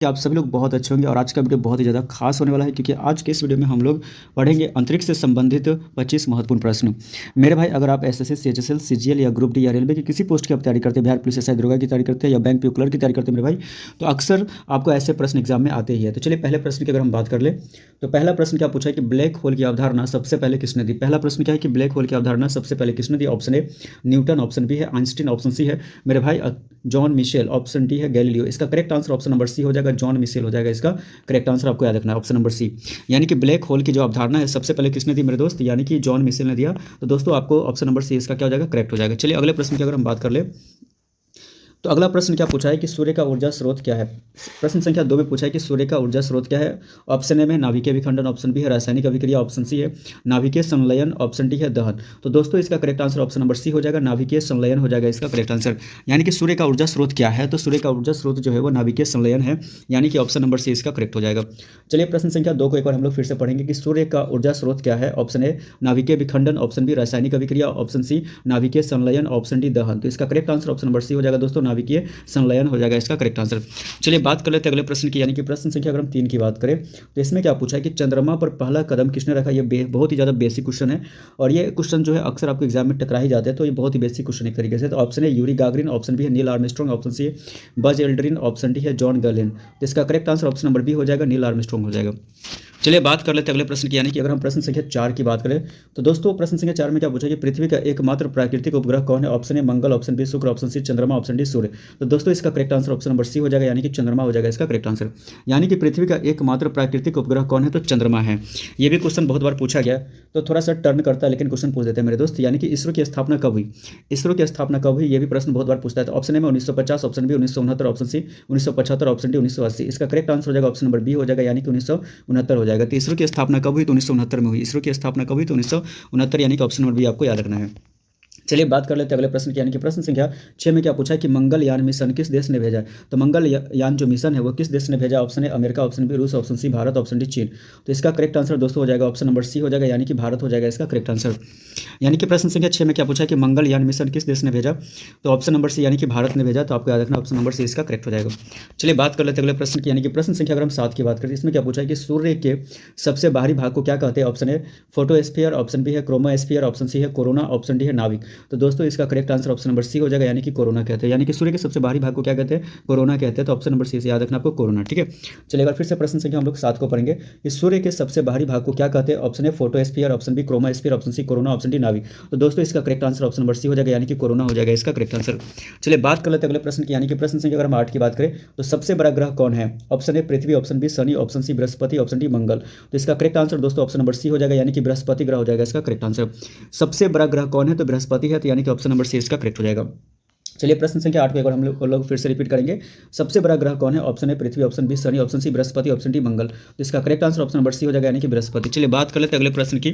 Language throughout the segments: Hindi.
कि आप सभी लोग बहुत अच्छे होंगे और आज का वीडियो बहुत ही ज़्यादा खास होने वाला है क्योंकि आज के इस वीडियो में हम लोग पढ़ेंगे अंतरिक्ष से संबंधित 25 महत्वपूर्ण प्रश्न। मेरे भाई, अगर आप एसएससी, सीएचएसएल, सीजीएल या ग्रुप डी या रेलवे की किसी पोस्ट की आप तैयारी करते हैं, बिहार पुलिस एसआई दरोगा की तैयारी करते हैं या बैंक पीओ क्लर्क की तैयारी करते हैं मेरे भाई, तो अक्सर आपको ऐसे प्रश्न एग्जाम में आते ही है। तो चलिए पहले प्रश्न की अगर हम बात कर ले तो पहला प्रश्न क्या पूछा है कि ब्लैक होल की अवधारणा सबसे पहले किसने दी। पहला प्रश्न क्या है कि ब्लैक होल की अवधारणा सबसे पहले किसने दी। Option A Newton, option B है आइंस्टीन, ऑप्शन सी है मेरे भाई जॉन मिशेल, ऑप्शन डी है गैलीलियो। इसका correct answer option number C हो जाएगा, जॉन मिशेल हो जाएगा इसका करेक्ट आंसर। आपको याद रखना है ऑप्शन नंबर सी। यानी कि ब्लैक होल की जो अवधारणा है सबसे पहले किसने दी मेरे दोस्त, यानी कि जॉन मिशेल ने दिया। तो दोस्तों आपको ऑप्शन नंबर सी इसका क्या हो जाएगा, करेक्ट हो जाएगा। चलिए अगले प्रश्न की अगर हम बात कर ले तो अगला प्रश्न क्या पूछा है कि सूर्य का ऊर्जा स्रोत क्या है। प्रश्न संख्या 2 में पूछा है कि सूर्य का ऊर्जा स्रोत क्या है। ऑप्शन ए में नाभिकीय विखंडन, ऑप्शन बी है रासायनिक अभिक्रिया, ऑप्शन सी है नाभिकीय संलयन, ऑप्शन डी है दहन। तो दोस्तों इसका correct answer option number C हो जाएगा, नाभिकीय संलयन हो जाएगा इसका करेक्ट आंसर। यानी कि सूर्य का ऊर्जा स्रोत क्या है, तो सूर्य का ऊर्जा स्रोत जो है वो नाभिकीय संलयन है, यानी कि ऑप्शन नंबर सी इसका करेक्ट हो जाएगा। चलिए प्रश्न संख्या 2 को एक बार हम लोग फिर से पढ़ेंगे कि सूर्य का ऊर्जा स्रोत क्या है। ऑप्शन ए नाभिकीय विखंडन, ऑप्शन बी रासायनिक अभिक्रिया, ऑप्शन सी नाभिकीय संलयन, ऑप्शन डी दहन। तो इसका correct answer option number C हो जाएगा दोस्तों, नाभिकीय संलयन हो जाएगा इसका करेक्ट आंसर। चलिए बात कर लेते हैं अगले प्रश्न की, यानी कि प्रश्न संख्या अगर हम 3 की बात करें तो इसमें क्या पूछा है कि चंद्रमा पर पहला कदम किसने रखा। ये बहुत ही ज़्यादा बेसिक क्वेश्चन है और ये क्वेश्चन जो है अक्सर आपको एग्जाम में टकरा ही जाते हैं, तो ये बहुत ही बेसिक क्वेश्चन एक तरीके से। तो ऑप्शन है यूरी गागरिन, ऑप्शन बी है नील आर्मस्ट्रांग, ऑप्शन सी है बज एल्ड्रिन, ऑप्शन डी है जॉन गैलेन। तो इसका correct answer option number B हो जाएगा, नील आर्मस्ट्रांग हो जाएगा। चलिए बात कर लेते हैं अगले प्रश्न की, यानी कि अगर हम प्रश्न संख्या 4 की बात करें तो दोस्तों प्रश्न संख्या 4 में क्या पूछा कि पृथ्वी का एकमात्र प्राकृतिक उपग्रह कौन है। ऑप्शन ए मंगल, ऑप्शन बी शुक्र, ऑप्शन सी चंद्रमा, ऑप्शन डी सूर्य। तो दोस्तों इसका correct answer option number C हो जाएगा, यानी कि चंद्रमा हो जाएगा इसका करेक्ट आंसर। यानी कि पृथ्वी का एकमात्र प्राकृतिक उपग्रह कौन है, तो चंद्रमा है। ये भी क्वेश्चन बहुत बार पूछा गया, तो थोड़ा सा टर्न करता है लेकिन क्वेश्चन पूछ देते हैं मेरे दोस्त। यानी कि इसरो की स्थापना कब हुई, इसरो की स्थापना कब हुई, ये भी प्रश्न बहुत बार पूछता है। तो ऑप्शन ए में 1950, option B 1969, option C 1975, option D 1980। इसका करेक्ट आंसर हो जाएगा ऑप्शन नंबर बी हो जाएगा, यानी कि 1969 हो जाएगा। तो इसरो की स्थापना कब हुई, तो 1969 में हुई। इसरो की स्थापना कब हुई, तो 1969, यानी कि ऑप्शन नंबर बी आपको याद रखना है। चलिए बात कर लेते हैं अगले प्रश्न की, यानी कि प्रश्न संख्या 6 में क्या पूछा है कि मंगलयान मिशन किस देश ने भेजा है। तो मंगलयान जो मिशन है वो किस देश ने भेजा। Option A America, option B रूस, option C Bharat, option D चीन। तो इसका करेक्ट आंसर दोस्तों हो जाएगा ऑप्शन नंबर सी हो जाएगा, यानी कि भारत हो जाएगा इसका करेक्ट आंसर। यानी कि प्रश्न संख्या 6 में क्या पूछा है कि मंगलयान मिशन किस देश ने भेजा, तो ऑप्शन नंबर सी यानी कि भारत ने भेजा। तो आपको याद रखना ऑप्शन नंबर सी इसका करेक्ट हो जाएगा। चलिए बात कर लेते हैं अगले प्रश्न की, यानी कि प्रश्न संख्या अगर हम 7 की बात करें इसमें क्या पूछा है कि सूर्य के सबसे बाहरी भाग को क्या कहते हैं। Option A photosphere, option B है क्रोमोस्फीयर, ऑप्शन सी है कोरोना, ऑप्शन डी है नाभिक। तो दोस्तों इसका correct answer option number C हो जाएगा, यानी कि कोरोना कहते हैं। यानी कि सूर्य के सबसे बाहरी भाग को क्या कहते हैं, कोरोना कहते हैं। तो ऑप्शन नंबर सी से याद रखना आपको कोरोना, ठीक है। चलिए अगर फिर से प्रश्न संख्या हम लोग 7 को पढ़ेंगे कि सूर्य के सबसे बाहरी भाग को क्या कहते हैं। Option A photosphere, option B chromosphere, option C corona, option D नाभिक। तो दोस्तों इसका correct answer option number C हो जाएगा, यानी कि कोरोना हो जाएगा इसका करेक्ट आंसर। चलिए बात कर लेते हैं अगले प्रश्न की, यानी कि प्रश्न संख्या अगर हम 8 की बात करें तो सबसे बड़ा ग्रह कौन है। ऑप्शन ए पृथ्वी, ऑप्शन बी शनि, ऑप्शन सी बृहस्पति, ऑप्शन डी मंगल। तो इसका करेक्ट आंसर दोस्तों ऑप्शन नंबर सी हो जाएगा, यानी कि बृहस्पति ग्रह हो जाएगा इसका करेक्ट आंसर। सबसे बड़ा ग्रह कौन है, तो बृहस्पति है, तो यानी कि ऑप्शन नंबर सी इसका करेक्ट हो जाएगा। चलिए प्रश्न संख्या 8 को एक बार हम लोग फिर से रिपीट करेंगे। सबसे बड़ा ग्रह कौन है। ऑप्शन ए पृथ्वी, ऑप्शन बी शनि, ऑप्शन सी बृहस्पति, ऑप्शन डी मंगल। तो इसका correct answer option number C हो जाएगा, यानी कि बृहस्पति। चलिए बात कर लेते हैं अगले प्रश्न की,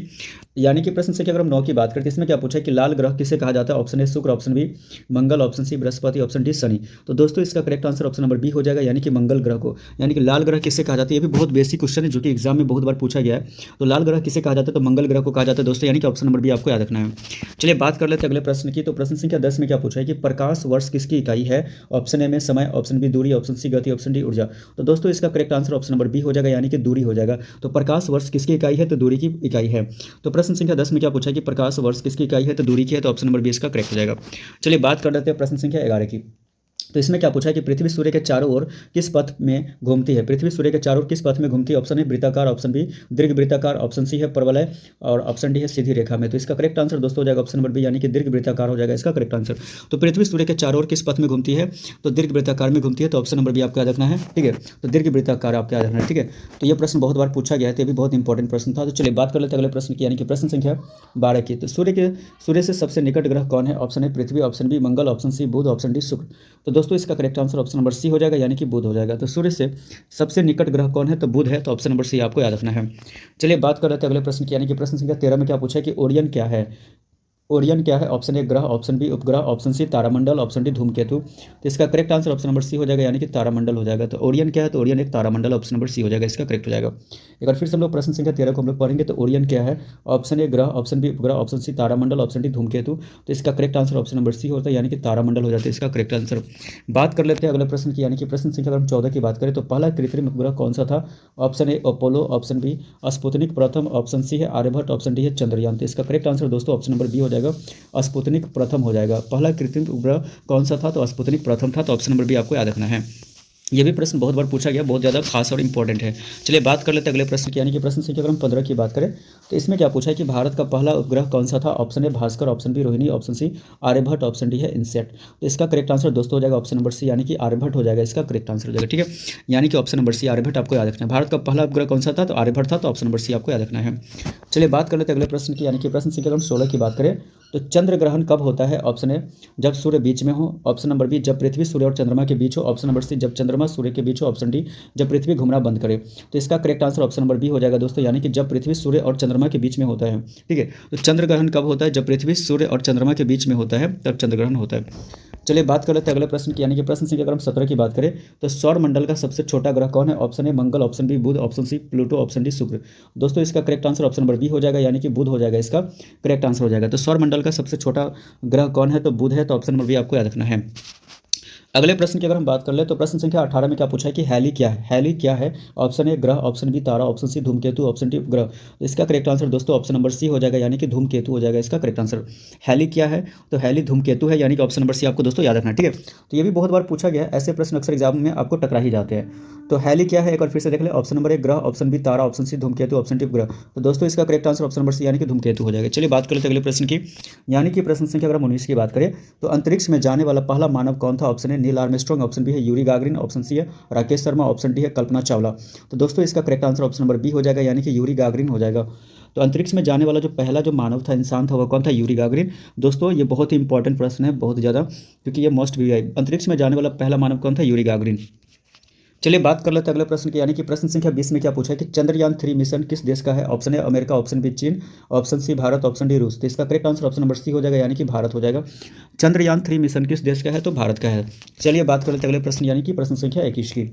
यानी कि प्रश्न संख्या अगर हम 9 की बात करते हैं इसमें क्या पूछा है कि लाल ग्रह किसे कहा जाता है। ऑप्शन ए शुक्र, ऑप्शन बी मंगल, ऑप्शन सी बृहस्पति, ऑप्शन डी शनि। तो दोस्तों इसका correct answer option number B हो जाएगा, यानी कि मंगल ग्रह को। यानी कि लाल ग्रह किसे कहा जाता है, ये भी बहुत बेसिक क्वेश्चन है जो कि एग्जाम में बहुत बार पूछा गया है। तो लाल ग्रह किसे कहा जाता है, तो मंगल ग्रह को कहा जाता है दोस्तों, यानी कि ऑप्शन नंबर बी आपको याद रखना है। चलिए बात कर लेते हैं अगले प्रश्न की, तो प्रश्न संख्या 10 में क्या पूछा है कि प्रकाश वर्ष किसकी इकाई है। ऑप्शन ए में समय, ऑप्शन बी दूरी, ऑप्शन सी गति, ऑप्शन डी ऊर्जा। तो दोस्तों इसका correct answer option number B हो जाएगा, यानी कि दूरी हो जाएगा। तो प्रकाश वर्ष किसकी इकाई है, तो दूरी की इकाई है। तो प्रश्न संख्या 10 में क्या पूछा है कि प्रकाश वर्ष किसकी इकाई है, तो दूरी की है। तो ऑप्शन नंबर बी इसका करेक्ट हो जाएगा। चलिए बात कर लेते हैं प्रश्न संख्या 11 की, तो इसमें क्या पूछा है कि पृथ्वी सूर्य के चारों ओर किस पथ में घूमती है। पृथ्वी सूर्य के चारों ओर किस पथ में घूमती है। ऑप्शन ए वृत्ताकार, ऑप्शन बी दीर्घ वृत्ताकार, ऑप्शन सी है परवलय और ऑप्शन डी है सीधी रेखा में। तो इसका करेक्ट आंसर दोस्तों हो जाएगा ऑप्शन नंबर बी, यानी कि दीर्घ वृत्ताकार हो जाएगा इसका करेक्ट आंसर। तो पृथ्वी सूर्य के चारों ओर किस पथ में घूमती है, तो दीर्घ वृत्ताकार में घूमती है। तो ऑप्शन नंबर बी आपको याद रखना है, ठीक है। तो दीर्घ वृत्ताकार आपको याद रखना है, ठीक है। तो ये प्रश्न बहुत बार पूछा गया है, तो ये भी बहुत इंपॉर्टेंट प्रश्न था। तो चलिए बात कर लेते हैं अगले प्रश्न की, यानी कि प्रश्न संख्या 12 की। तो सूर्य से सबसे निकट ग्रह कौन है। ऑप्शन ए पृथ्वी, ऑप्शन बी मंगल, ऑप्शन सी बुध, ऑप्शन डी शुक्र। तो दोस्तों इसका correct answer option number C हो जाएगा, यानी कि बुध हो जाएगा। तो सूर्य से सबसे निकट ग्रह कौन है, तो बुध है। तो ऑप्शन नंबर सी आपको याद रखना है। चलिए बात कर लेते हैं अगले प्रश्न की, यानी कि प्रश्न संख्या 13 में क्या पूछा है कि ओरियन क्या है। ओरियन क्या है? ऑप्शन ए ग्रह, ऑप्शन बी उपग्रह, ऑप्शन सी तारामंडल, ऑप्शन डी धूमकेतु। तो इसका correct answer option number C हो जाएगा, यानी कि तारामंडल हो जाएगा। तो ओरियन क्या है? तो ओरियन एक तारामंडल, ऑप्शन नंबर सी हो जाएगा, इसका करेक्ट हो जाएगा। एक बार फिर से हम लोग प्रश्न संख्या 13 को हम लोग पढ़ेंगे। तो ओरियन क्या है? ऑप्शन ए ग्रह, ऑप्शन बी उपग्रह, ऑप्शन सी तारामंडल, ऑप्शन डी धूमकेतु। तो इसका correct answer option number C होता है, यानी कि तारामंडल हो जाता है इसका करेक्ट आंसर। बात कर लेते हैं अगले प्रश्न की, यानी कि प्रश्न संख्या अगर हम 14 की बात करें तो पहला कृत्रिम उपग्रह कौन सा था? Option A Apollo, option B Sputnik प्रथम, ऑप्शन सी है आर्यभट्ट, ऑप्शन डी है चंद्रयान। तो इसका करेक्ट आंसर दोस्तों ऑप्शन नंबर बी हो जाएगा, स्पुतनिक प्रथम हो जाएगा। पहला कृत्रिम उपग्रह कौन सा था? तो स्पुतनिक प्रथम था। तो ऑप्शन नंबर बी आपको याद रखना है। ये भी प्रश्न बहुत बार पूछा गया, बहुत ज़्यादा खास और इंपॉर्टेंट है। चलिए बात कर लेते हैं अगले प्रश्न की, यानी कि प्रश्न संख्या अगर हम 15 की बात करें तो इसमें क्या पूछा है कि भारत का पहला उपग्रह कौन सा था? Option A Bhaskara, option B Rohini, option C Aryabhatta, option D है इनसेट। तो इसका करेक्ट आंसर दोस्तों हो जाएगा ऑप्शन नंबर सी, यानी कि आर्यभट्ट हो जाएगा, इसका करेक्ट आंसर हो जाएगा। ठीक है, यानी कि ऑप्शन नंबर सी आर्यभट्ट आपको याद रखना है। भारत का पहला उपग्रह कौन सा था? तो आर्यभट्ट था। तो ऑप्शन नंबर सी आपको याद रखना है। चलिए बात कर लेते हैं अगले प्रश्न की, यानी कि प्रश्न संख्या अगर हम 16 की बात करें तो चंद्र ग्रहण कब होता है? ऑप्शन ए जब सूर्य बीच में हो, ऑप्शन नंबर बी जब पृथ्वी सूर्य और चंद्रमा के बीच हो, ऑप्शन नंबर सी जब चंद्रमा सूर्य के बीच हो, ऑप्शन डी जब पृथ्वी घूमना बंद करे। तो इसका correct answer option number B हो जाएगा दोस्तों, यानी कि जब पृथ्वी सूर्य और चंद्रमा के बीच में होता है। ठीक है, तो चंद्र ग्रहण कब होता है? जब पृथ्वी सूर्य और चंद्रमा के बीच में होता है तब चंद्र ग्रहण होता है। चलिए बात कर लेते हैं अगले प्रश्न की, यानी कि प्रश्न संख्या अगर हम 17 की बात करें तो सौर मंडल का सबसे छोटा ग्रह कौन है? ऑप्शन ए मंगल, ऑप्शन बी बुध, option C Pluto, option D शुक्र। दोस्तों इसका correct answer option number B हो जाएगा, यानी कि बुध हो जाएगा, इसका करेक्ट आंसर हो जाएगा। तो सौर मंडल का सबसे छोटा ग्रह कौन है? तो बुध है। तो ऑप्शन नंबर बी आपको याद रखना है। अगले प्रश्न की अगर हम बात कर ले तो प्रश्न संख्या 18 में क्या पूछा है कि हैली क्या है? हैली क्या है? ऑप्शन ए ग्रह, ऑप्शन बी तारा, ऑप्शन सी धूमकेतु, ऑप्शन डी ग्रह। तो इसका करेक्ट आंसर दोस्तों ऑप्शन नंबर सी हो जाएगा, यानी कि धूमकेतु हो जाएगा, इसका करेक्ट आंसर। हैली क्या है? तो हैली धूमकेतु है, यानी कि ऑप्शन नंबर सी आपको दोस्तों याद रखना है। ठीक है, तो ये भी बहुत बार पूछा गया है, ऐसे प्रश्न अक्सर एग्जाम में आपको टकरा ही जाते हैं। तो हैली क्या है एक बार फिर से देख ले। ऑप्शन नंबर ए ग्रह, ऑप्शन बी तारा, ऑप्शन सी धूमकेतु, ऑप्शन डी ग्रह। तो दोस्तों इसका correct answer option number C यानी कि धूमकेतु हो जाएगा। चलिए बात कर लेते हैं अगले प्रश्न की, यानी कि प्रश्न संख्या अगर हम 19 की बात करें तो अंतरिक्ष में जाने वाला पहला मानव कौन था? Option A Neil Armstrong, option B है यूरी गागरिन, ऑप्शन सी है राकेश शर्मा, ऑप्शन डी है कल्पना चावला। तो दोस्तों इसका correct answer option number B हो जाएगा, यानी कि यूरी गागरिन हो जाएगा। तो अंतरिक्ष में जाने वाला जो पहला जो मानव था, इंसान था, वह कौन था? Yuri Gagarin. दोस्तों ये बहुत ही इंपॉर्टेंट प्रश्न है, बहुत ज़्यादा, क्योंकि ये मोस्ट भी है। अंतरिक्ष में जाने वाला पहला मानव कौन था? Yuri Gagarin. चलिए बात कर लेते हैं अगले प्रश्न की, यानी कि प्रश्न संख्या 20 में क्या पूछा है कि चंद्रयान 3 मिशन किस देश का है? Option A America, option B चीन, option C Bharat, option D रूस। तो इसका correct answer option number C हो जाएगा, यानी कि भारत हो जाएगा। चंद्रयान 3 मिशन किस देश का है? तो भारत का है। चलिए बात कर लेते हैं अगले प्रश्न, यानी कि प्रश्न संख्या 21 की।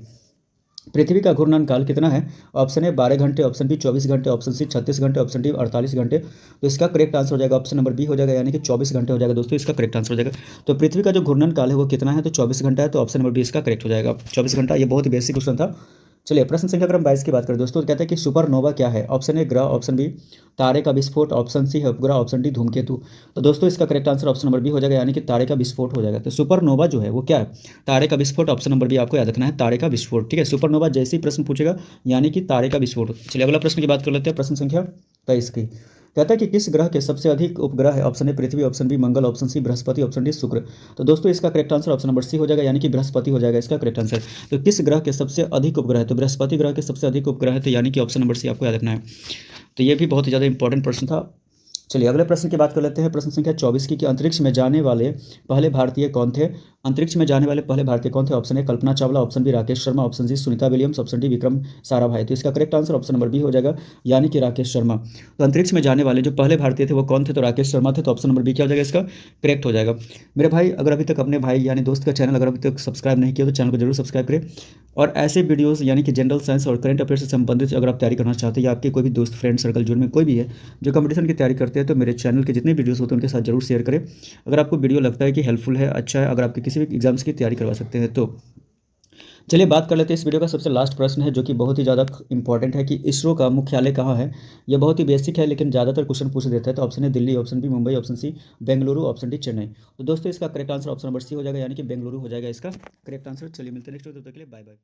पृथ्वी का घूर्णन काल कितना है? ऑप्शन ए 12 घंटे, ऑप्शन बी 24 घंटे, ऑप्शन सी 36 घंटे, ऑप्शन डी 48 घंटे। तो इसका करेक्ट आंसर हो जाएगा ऑप्शन नंबर बी हो जाएगा, यानी कि 24 घंटे हो जाएगा दोस्तों, इसका करेक्ट आंसर हो जाएगा। तो पृथ्वी का जो घूर्णन काल है वो कितना है? तो 24 घंटा है। तो ऑप्शन नंबर बी इसका करेक्ट हो जाएगा, 24 घंटा। ये बहुत ही बेसिक क्वेश्चन था। चलिए प्रश्न संख्या अगर हम 22 की बात करें दोस्तों, तो कहते हैं कि सुपरनोवा क्या है? ऑप्शन ए ग्रह, ऑप्शन बी तारे का विस्फोट, ऑप्शन सी है उपग्रह, ऑप्शन डी धूमकेतु। तो दोस्तों इसका correct answer option number B हो जाएगा, यानी कि तारे का विस्फोट हो जाएगा। तो सुपरनोवा जो है वो क्या है? तारे का विस्फोट। ऑप्शन नंबर बी आपको याद रखना है, तारे का विस्फोट। ठीक है, सुपरनोवा जैसे ही प्रश्न पूछेगा यानी कि तारे का विस्फोट। चलिए अगला प्रश्न की बात कर लेते हैं, प्रश्न संख्या 23 की। कहता है कि किस ग्रह के सबसे अधिक उपग्रह है? ऑप्शन ए पृथ्वी, ऑप्शन बी मंगल, ऑप्शन सी बृहस्पति, ऑप्शन डी शुक्र। तो दोस्तों इसका correct answer option number C हो जाएगा, यानी कि बृहस्पति हो जाएगा, इसका करेक्ट आंसर। तो किस ग्रह के सबसे अधिक उपग्रह है? तो बृहस्पति ग्रह के सबसे अधिक उपग्रह है, तो यानी कि ऑप्शन नंबर सी आपको याद रखना है। तो ये भी बहुत ही ज़्यादा इंपॉर्टेंट प्रश्न था। चलिए अगले प्रश्न की बात कर लेते हैं, प्रश्न संख्या 24 की, कि अंतरिक्ष में जाने वाले पहले भारतीय कौन थे? अंतरिक्ष में जाने वाले पहले भारतीय कौन थे? Option A Kalpana Chawla, option B Rakesh Sharma, option C Sunita Williams, option D Vikram Sarabhai. तो इसका correct answer option number B हो जाएगा, यानी कि राकेश शर्मा। तो अंतरिक्ष में जाने वाले जो पहले भारतीय थे वो कौन थे? तो राकेश शर्मा थे। तो ऑप्शन नंबर बी क्या हो जाएगा, इसका करेक्ट हो जाएगा। मेरे भाई अगर अभी तक अपने भाई यानी दोस्त का चैनल अगर अभी तक सब्सक्राइब नहीं किया तो चैनल को जरूर सब्सक्राइब करें। और ऐसे वीडियोस यानी कि जनरल साइंस और करंट अफेयर से संबंधित अगर आप तैयारी करना चाहते हैं, या आपके कोई भी दोस्त फ्रेंड सर्कल जोन में कोई भी है जो कंपटीशन की तैयारी करते हैं, तो मेरे चैनल के जितने वीडियोस होते हैं उनके साथ जरूर शेयर करें। अगर आपको वीडियो लगता है कि हेल्पफुल है, अच्छा है, अगर आपके किसी भी एग्जाम्स की तैयारी करवा सकते हैं तो। चलिए बात कर लेते हैं इस वीडियो का सबसे लास्ट प्रश्न है, जो कि बहुत ही ज़्यादा इंपॉर्टेंट है, कि इसरो का मुख्यालय कहाँ है? यह बहुत ही बेसिक है लेकिन ज़्यादातर क्वेश्चन पूछ देता है। तो ऑप्शन है Delhi, option B Mumbai, option C Bengaluru, option D Chennai. तो दोस्तों इसका correct answer option number C हो जाएगा, यानी कि बेंगलुरु हो जाएगा इसका करेक्ट आंसर। चलिए मिलते हैं नेक्स्ट वीडियो, तब तक के लिए बाय बाय।